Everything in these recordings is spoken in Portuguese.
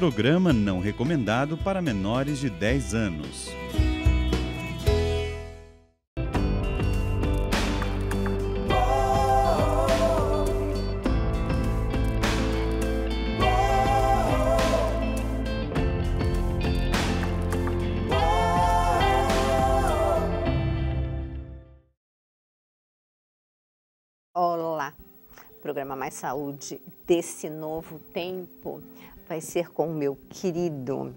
Programa não recomendado para menores de 10 anos. Olá! O programa Mais Saúde desse novo tempo vai ser com o meu querido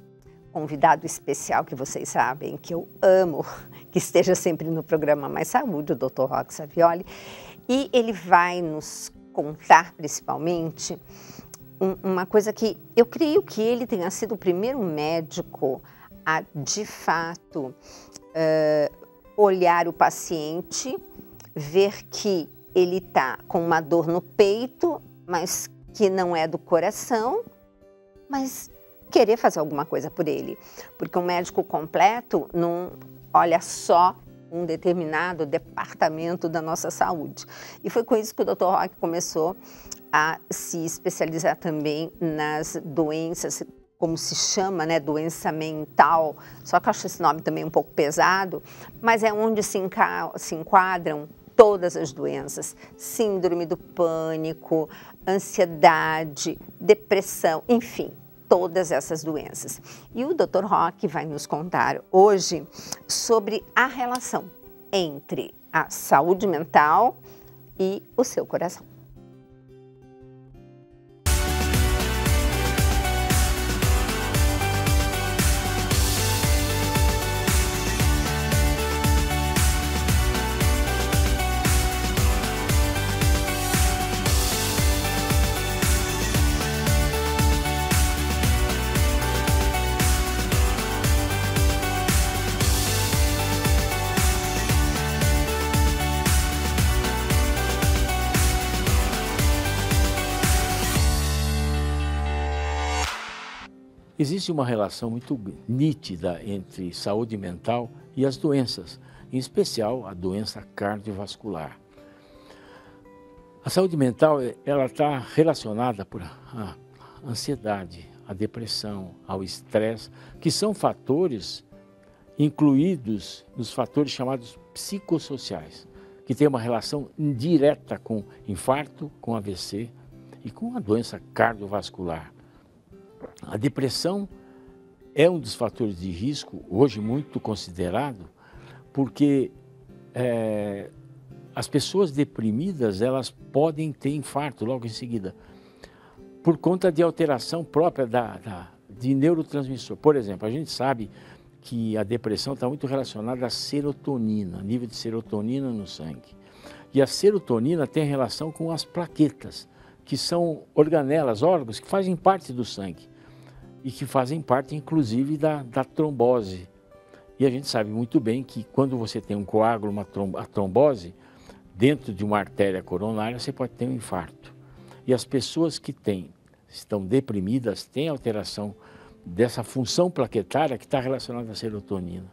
convidado especial, que vocês sabem que eu amo, que esteja sempre no programa Mais Saúde, o Dr. Roque Savioli, e ele vai nos contar principalmente uma coisa que eu creio que ele tenha sido o primeiro médico a, de fato, olhar o paciente, ver que ele está com uma dor no peito, mas que não é do coração, mas querer fazer alguma coisa por ele. Porque um médico completo não olha só um determinado departamento da nossa saúde. E foi com isso que o Dr. Roque começou a se especializar também nas doenças, como se chama, né, doença mental, só que eu acho esse nome também um pouco pesado, mas é onde se enquadram todas as doenças, síndrome do pânico, ansiedade, depressão, enfim, todas essas doenças. E o Dr. Roque vai nos contar hoje sobre a relação entre a saúde mental e o seu coração. Existe uma relação muito nítida entre saúde mental e as doenças, em especial a doença cardiovascular. A saúde mental ela está relacionada por a ansiedade, a depressão, ao estresse, que são fatores incluídos nos fatores chamados psicossociais, que têm uma relação direta com infarto, com AVC e com a doença cardiovascular. A depressão é um dos fatores de risco, hoje muito considerado, porque as pessoas deprimidas elas podem ter infarto logo em seguida, por conta de alteração própria de neurotransmissor. Por exemplo, a gente sabe que a depressão está muito relacionada à serotonina, nível de serotonina no sangue. E a serotonina tem relação com as plaquetas, que são organelas, órgãos que fazem parte do sangue e que fazem parte, inclusive, da trombose. E a gente sabe muito bem que quando você tem um coágulo, a trombose, dentro de uma artéria coronária, você pode ter um infarto. E as pessoas que estão deprimidas têm alteração dessa função plaquetária que está relacionada à serotonina.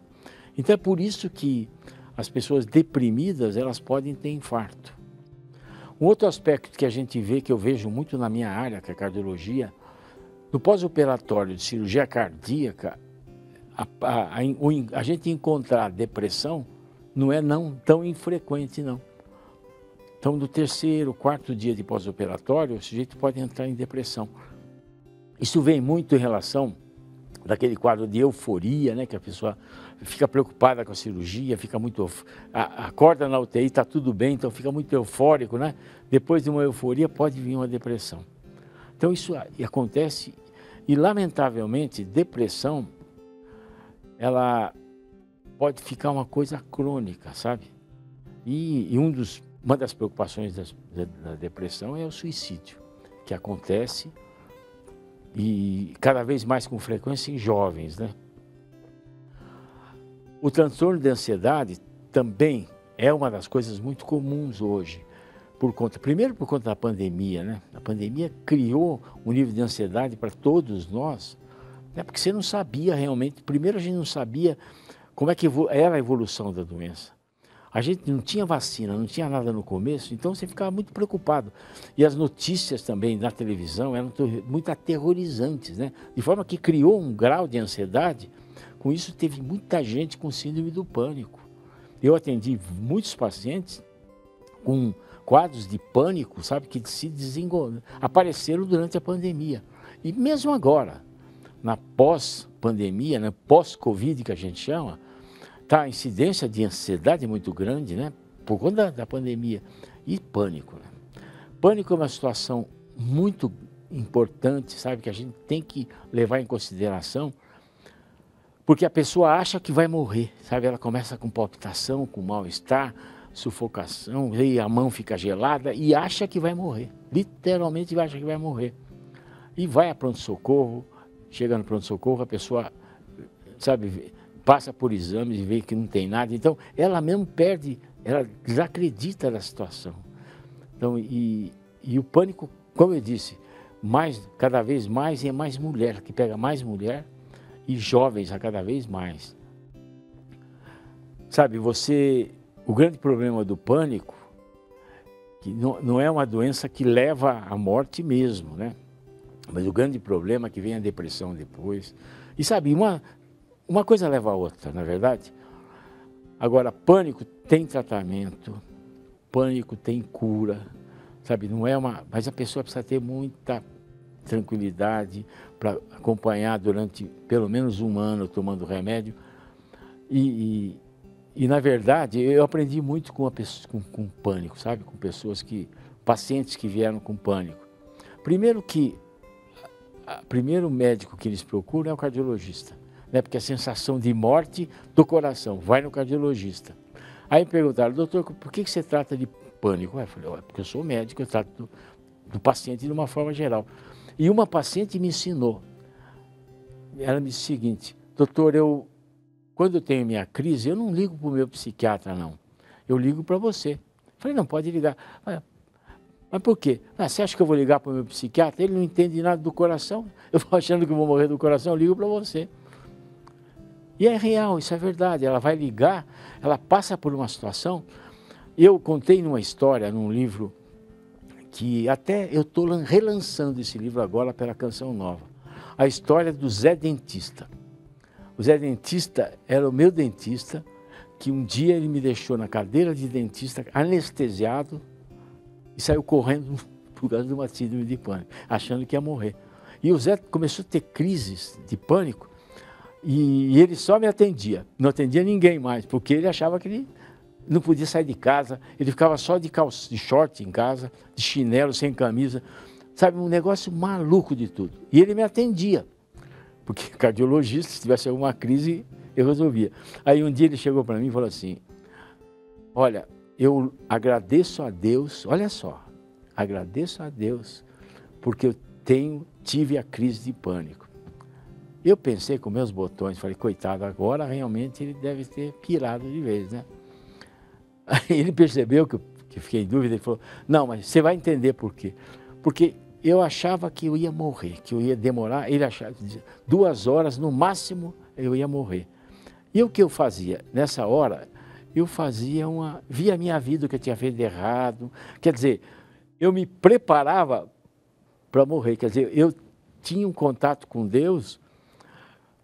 Então é por isso que as pessoas deprimidas, elas podem ter infarto. Um outro aspecto que a gente vê, que eu vejo muito na minha área, que é a cardiologia, no pós-operatório de cirurgia cardíaca, a gente encontrar depressão não é tão infrequente, não. Então, no terceiro, quarto dia de pós-operatório, o sujeito pode entrar em depressão. Isso vem muito em relação daquele quadro de euforia, né, que a pessoa fica preocupada com a cirurgia, fica muito acorda na UTI, está tudo bem, então fica muito eufórico, né? Depois de uma euforia pode vir uma depressão. Então isso acontece e, lamentavelmente, depressão, ela pode ficar uma coisa crônica, sabe? E uma das preocupações da depressão é o suicídio, que acontece e cada vez mais com frequência em jovens, né? O transtorno de ansiedade também é uma das coisas muito comuns hoje. Primeiro por conta da pandemia, né? A pandemia criou um nível de ansiedade para todos nós, né? Porque você não sabia realmente, primeiro a gente não sabia como é que era a evolução da doença. A gente não tinha vacina, não tinha nada no começo, então você ficava muito preocupado. E as notícias também na televisão eram muito aterrorizantes, né? De forma que criou um grau de ansiedade. Com isso, teve muita gente com síndrome do pânico. Eu atendi muitos pacientes com quadros de pânico, sabe, que apareceram durante a pandemia. E mesmo agora, na pós-pandemia, né, pós-Covid que a gente chama, tá, a incidência de ansiedade muito grande, né, por conta da pandemia. E pânico, né? Pânico é uma situação muito importante, sabe, que a gente tem que levar em consideração, porque a pessoa acha que vai morrer, sabe, ela começa com palpitação, com mal-estar, sufocação, e a mão fica gelada e acha que vai morrer, literalmente acha que vai morrer. E vai a pronto-socorro, chega no pronto-socorro, a pessoa, sabe, passa por exames e vê que não tem nada, então ela mesmo perde, ela desacredita da situação. Então, e o pânico, como eu disse, cada vez mais é mais mulher, que pega mais mulher e jovens a cada vez mais. Sabe, o grande problema do pânico, que não é uma doença que leva à morte mesmo, né? Mas o grande problema é que vem a depressão depois. E sabe, uma coisa leva a outra, na verdade. Agora, pânico tem tratamento, pânico tem cura, sabe? Não é mas a pessoa precisa ter muita tranquilidade para acompanhar durante pelo menos um ano tomando remédio. E na verdade, eu aprendi muito com pânico, sabe? Com pacientes que vieram com pânico. Primeiro primeiro médico que eles procuram é o cardiologista, né? Porque a sensação de morte do coração, vai no cardiologista. Aí me perguntaram, doutor, por que você trata de pânico? Eu falei, porque eu sou médico, eu trato do paciente de uma forma geral. E uma paciente me ensinou, ela me disse o seguinte, doutor, quando eu tenho minha crise, eu não ligo para o meu psiquiatra, não. Eu ligo para você. Eu falei, não, pode ligar. Mas por quê? Você acha que eu vou ligar para o meu psiquiatra? Ele não entende nada do coração. Eu vou achando que eu vou morrer do coração, eu ligo para você. E é real, isso é verdade. Ela vai ligar, ela passa por uma situação. Eu contei numa história, num livro, que até eu estou relançando esse livro agora pela Canção Nova. A história do Zé Dentista. O Zé Dentista era o meu dentista, que um dia ele me deixou na cadeira de dentista, anestesiado, e saiu correndo por causa de uma síndrome de pânico, achando que ia morrer. E o Zé começou a ter crises de pânico, e ele só me atendia, não atendia ninguém mais, porque ele achava que ele não podia sair de casa, ele ficava só de short em casa, de chinelo, sem camisa, sabe, um negócio maluco de tudo. E ele me atendia. Porque cardiologista, se tivesse alguma crise, eu resolvia. Aí um dia ele chegou para mim e falou assim, olha, eu agradeço a Deus, olha só, agradeço a Deus porque eu tive a crise de pânico. Eu pensei com meus botões, falei, coitado, agora realmente ele deve ter pirado de vez, né? Aí ele percebeu que eu fiquei em dúvida, ele falou, não, mas você vai entender por quê. Porque eu achava que eu ia morrer, que eu ia demorar, ele achava, 2 horas no máximo eu ia morrer. E o que eu fazia? Nessa hora, eu via a minha vida, o que eu tinha feito de errado, quer dizer, eu me preparava para morrer, quer dizer, eu tinha um contato com Deus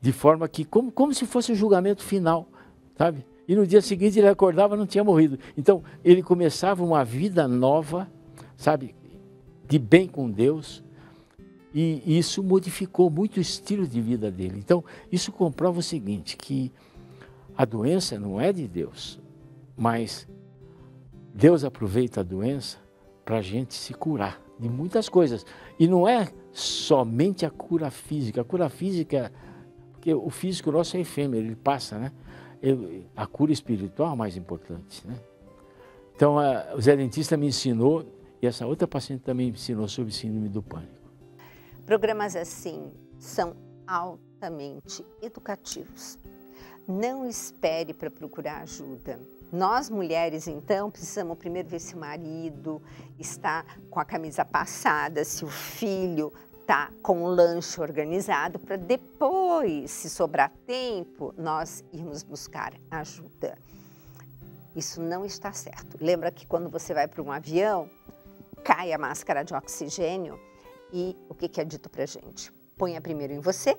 de forma que, como se fosse o julgamento final, sabe? E no dia seguinte ele acordava e não tinha morrido. Então, ele começava uma vida nova, sabe? De bem com Deus, e isso modificou muito o estilo de vida dele. Então, isso comprova o seguinte, que a doença não é de Deus, mas Deus aproveita a doença para a gente se curar de muitas coisas. E não é somente a cura física. A cura física, porque o físico nosso é efêmero, ele passa, né? A cura espiritual é a mais importante, né? Então, o Zé Dentista me ensinou, e essa outra paciente também me ensinou sobre síndrome do pânico. Programas assim são altamente educativos. Não espere para procurar ajuda. Nós, mulheres, então, precisamos primeiro ver se o marido está com a camisa passada, se o filho está com o lanche organizado, para depois, se sobrar tempo, nós irmos buscar ajuda. Isso não está certo. Lembra que quando você vai para um avião, cai a máscara de oxigênio e o que é dito para a gente? Ponha primeiro em você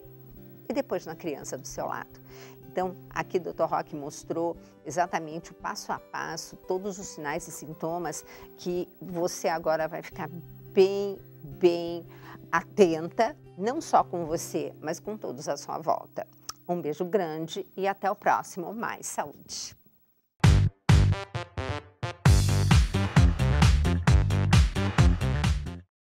e depois na criança do seu lado. Então, aqui o Dr. Roque mostrou exatamente o passo a passo, todos os sinais e sintomas que você agora vai ficar bem atenta, não só com você, mas com todos à sua volta. Um beijo grande e até o próximo Mais Saúde.